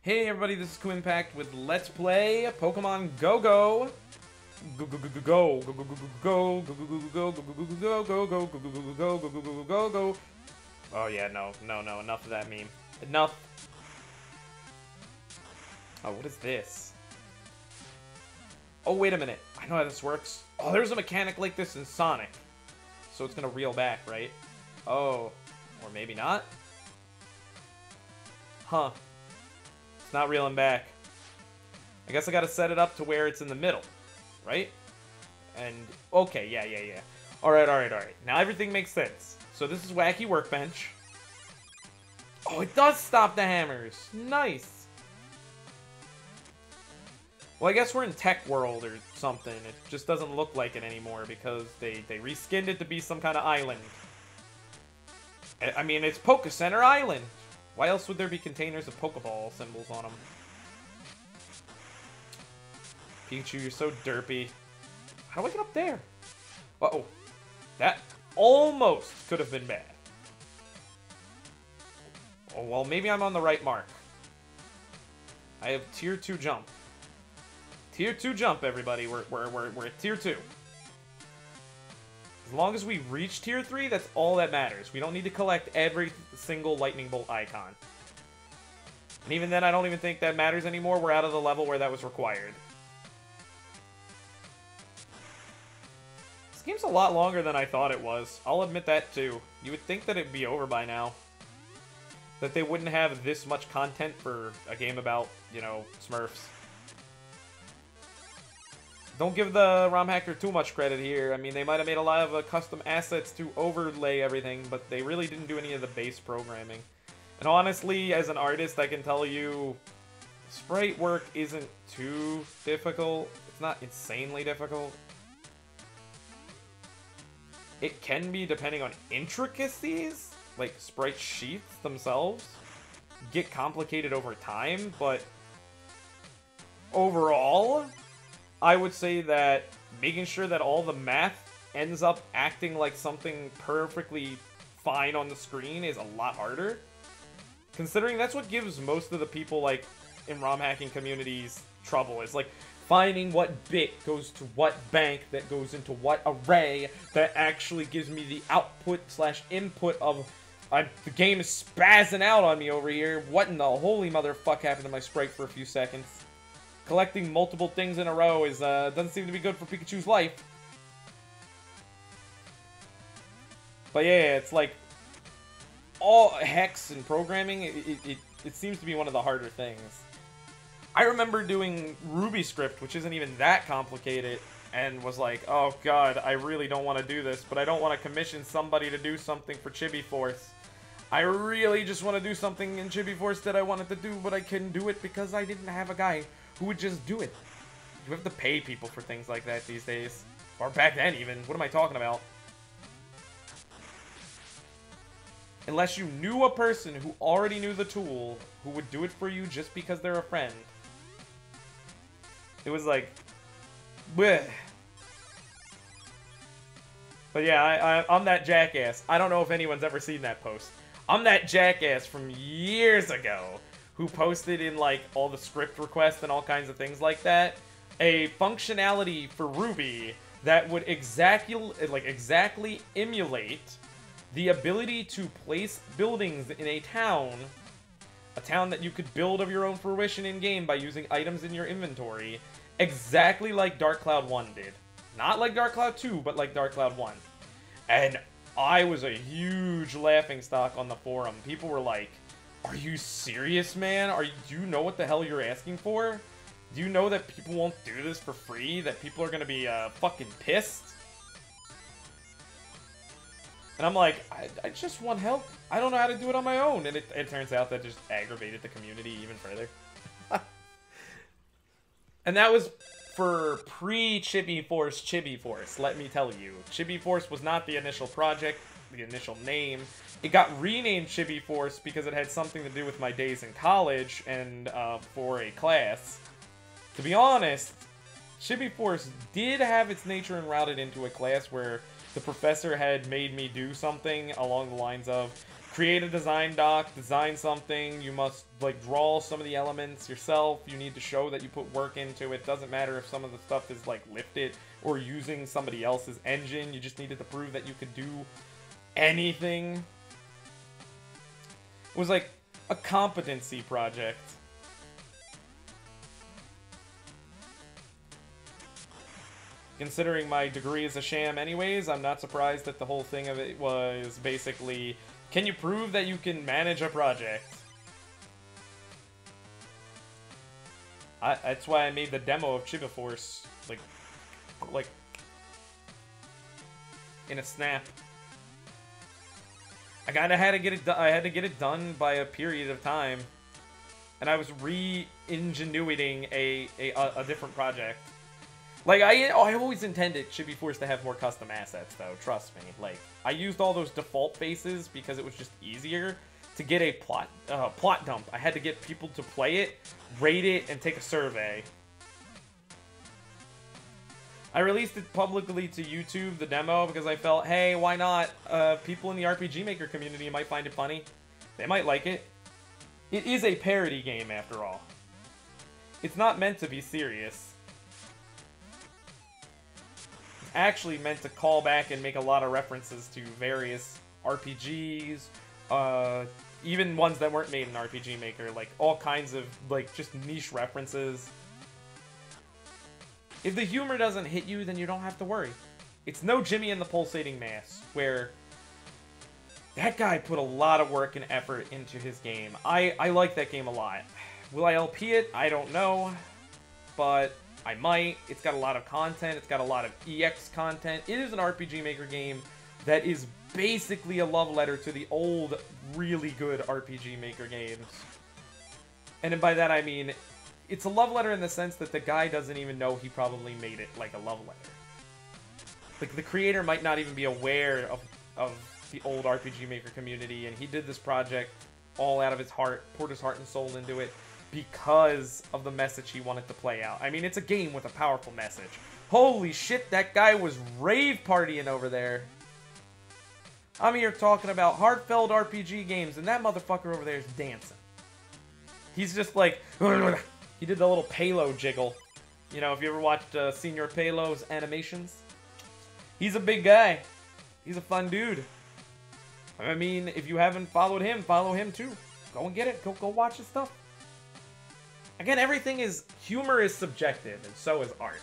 Hey everybody, this is Kuuimpact with Let's Play Pokemon Go-Go. Go-go-go-go-go. Go-go-go-go-go. Go-go-go-go-go. Oh yeah, no, enough of that meme. Enough. Oh, what is this? Oh, wait a minute. I know how this works. Oh, there's a mechanic like this in Sonic. So it's gonna reel back, right? Oh. Or maybe not? Huh. It's not reeling back. I guess I gotta set it up to where it's in the middle. Right? And, okay, yeah. Alright. Now everything makes sense. So this is Wacky Workbench. Oh, it does stop the hammers. Nice. Well, I guess we're in Tech World or something. It just doesn't look like it anymore because they reskinned it to be some kind of island. I mean, it's Poke Center Island. Why else would there be containers of Pokeball symbols on them? Pikachu, you're so derpy. How do I get up there? Uh-oh. That almost could have been bad. Oh, well, maybe I'm on the right mark. I have Tier 2 jump. Tier 2 jump, everybody. We're at Tier 2. As long as we reach Tier 3, that's all that matters. We don't need to collect every single Lightning Bolt icon. And even then, I don't even think that matters anymore. We're out of the level where that was required. This game's a lot longer than I thought it was. I'll admit that, too. You would think that it'd be over by now. That they wouldn't have this much content for a game about, you know, Smurfs. Don't give the ROM hacker too much credit here. I mean, they might have made a lot of custom assets to overlay everything, but they really didn't do any of the base programming. And honestly, as an artist, I can tell you, sprite work isn't too difficult. It's not insanely difficult. It can be, depending on intricacies, like sprite sheets themselves, get complicated over time, but overall, I would say that making sure that all the math ends up acting like something perfectly fine on the screen is a lot harder. Considering that's what gives most of the people, like, in ROM hacking communities trouble. Is, like, finding what bit goes to what bank that goes into what array that actually gives me the output/input of... the game is spazzing out on me over here. What in the holy motherfuck happened to my sprite for a few seconds? Collecting multiple things in a row is doesn't seem to be good for Pikachu's life. But yeah, it's like all hex and programming. It seems to be one of the harder things. I remember doing Ruby script, which isn't even that complicated, and was like, oh god, I really don't want to do this, but I don't want to commission somebody to do something for Chibi Force. I really just want to do something in Chibi Force that I wanted to do, but I couldn't do it because I didn't have a guy who would just do it. You have to pay people for things like that these days. Or back then, even. What am I talking about? Unless you knew a person who already knew the tool, who would do it for you just because they're a friend. It was like... bleh. But yeah, I'm that jackass. I don't know if anyone's ever seen that post. I'm that jackass from years ago who posted in, like, all the script requests and all kinds of things like that, a functionality for Ruby that would exactly emulate the ability to place buildings in a town that you could build of your own fruition in-game by using items in your inventory, exactly like Dark Cloud 1 did. Not like Dark Cloud 2, but like Dark Cloud 1. And I was a huge laughingstock on the forum. People were like, are you serious, man? Do you know what the hell you're asking for? Do you know that people won't do this for free? That people are gonna be fucking pissed? And I'm like, I just want help. I don't know how to do it on my own. And it turns out that just aggravated the community even further. And that was for pre-Chibi Force, let me tell you. Chibi Force was not the initial project, the initial name. It got renamed Chibi Force because it had something to do with my days in college and for a class. To be honest, Chibi Force did have its nature enrouted into a class where the professor had made me do something along the lines of create a design doc, design something. You must, like, draw some of the elements yourself. You need to show that you put work into it. Doesn't matter if some of the stuff is, like, lifted or using somebody else's engine. You just needed to prove that you could do anything. It was, like, a competency project. Considering my degree is a sham anyways, I'm not surprised that the whole thing of it was basically, can you prove that you can manage a project? That's why I made the demo of Chiba Force, like, in a snap. I had to get it done. I had to get it done by a period of time, and I was re-ingenuiting a different project. Like, I always intended Chibi Force to have more custom assets, though, trust me. Like, I used all those default faces because it was just easier to get a plot dump. I had to get people to play it, rate it, and take a survey. I released it publicly to YouTube, the demo, because I felt, hey, why not? People in the RPG Maker community might find it funny. They might like it. It is a parody game, after all. It's not meant to be serious. Actually meant to call back and make a lot of references to various RPGs, even ones that weren't made in RPG Maker, like all kinds of like just niche references. If the humor doesn't hit you, then you don't have to worry. It's no Jimmy and the Pulsating Mass, where that guy put a lot of work and effort into his game. I like that game a lot. Will I LP it? I don't know, but I might. It's got a lot of content. It's got a lot of EX content. It is an RPG Maker game that is basically a love letter to the old, really good RPG Maker games. And by that I mean, it's a love letter in the sense that the guy doesn't even know he probably made it like a love letter. Like, the creator might not even be aware of the old RPG Maker community, and he did this project all out of his heart, poured his heart and soul into it, because of the message he wanted to play out. I mean, it's a game with a powerful message. Holy shit, that guy was rave partying over there. I'm here talking about heartfelt RPG games, and that motherfucker over there is dancing. He's just like, he did the little Palo jiggle. You know, if you ever watched Senior Palo's animations, he's a big guy. He's a fun dude. I mean, if you haven't followed him, follow him too. Go and get it. Go watch his stuff. Again, humor is subjective, and so is art.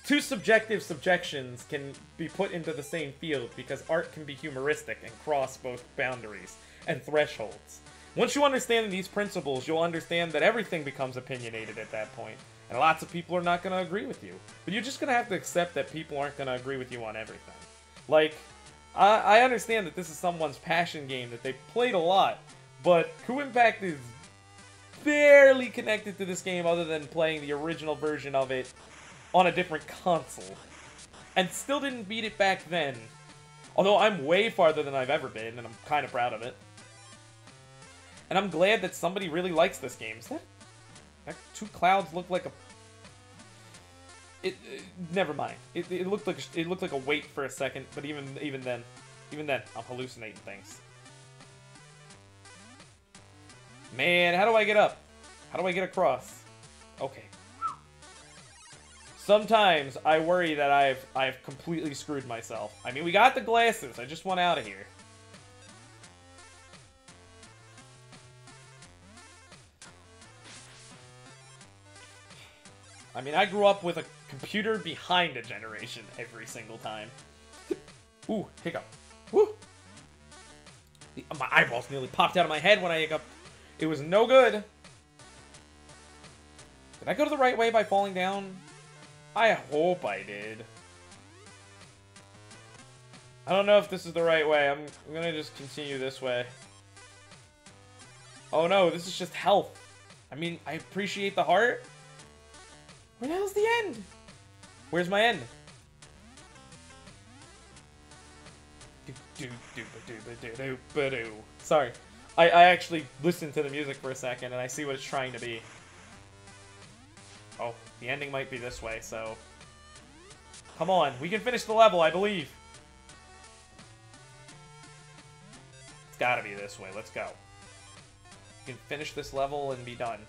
Two subjective subjections can be put into the same field because art can be humoristic and cross both boundaries and thresholds. Once you understand these principles, you'll understand that everything becomes opinionated at that point, and lots of people are not going to agree with you. But you're just going to have to accept that people aren't going to agree with you on everything. Like, I understand that this is someone's passion game that they played a lot, but Kuuimpact is barely connected to this game other than playing the original version of it on a different console. And still didn't beat it back then. Although I'm way farther than I've ever been, and I'm kind of proud of it. And I'm glad that somebody really likes this game. Is that two clouds look like a... never mind. It looked like a weight for a second, but even then, I'm hallucinating things. Man, how do I get up? How do I get across? Okay. Sometimes I worry that I've completely screwed myself. I mean, we got the glasses. I just want out of here. I mean, I grew up with a computer behind a generation every single time. Ooh, hiccup. Woo! My eyeballs nearly popped out of my head when I hiccuped. It was no good. Did I go to the right way by falling down? I hope I did. I don't know if this is the right way. I'm gonna just continue this way. Oh no, this is just health. I mean, I appreciate the heart. Where the hell's the end? Where's my end? Sorry. I actually listened to the music for a second and I see what it's trying to be. Oh, the ending might be this way, so... Come on, we can finish the level, I believe. It's gotta be this way. Let's go. We can finish this level and be done.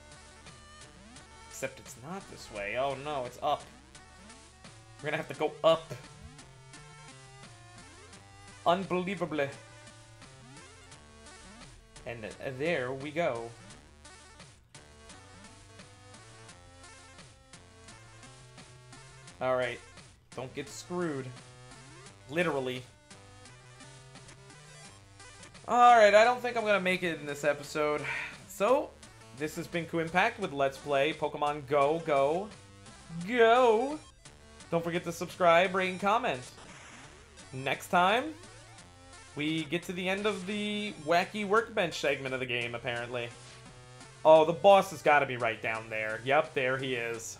Except it's not this way. Oh no, it's up. We're gonna have to go up. Unbelievably. And there we go. Alright. Don't get screwed. Literally. Alright, I don't think I'm gonna make it in this episode. So, this has been Kuuimpact with Let's Play Pokemon Go, Go, Go! Don't forget to subscribe, rate, and comment. Next time, we get to the end of the wacky workbench segment of the game, apparently. Oh, the boss has got to be right down there. Yep, there he is.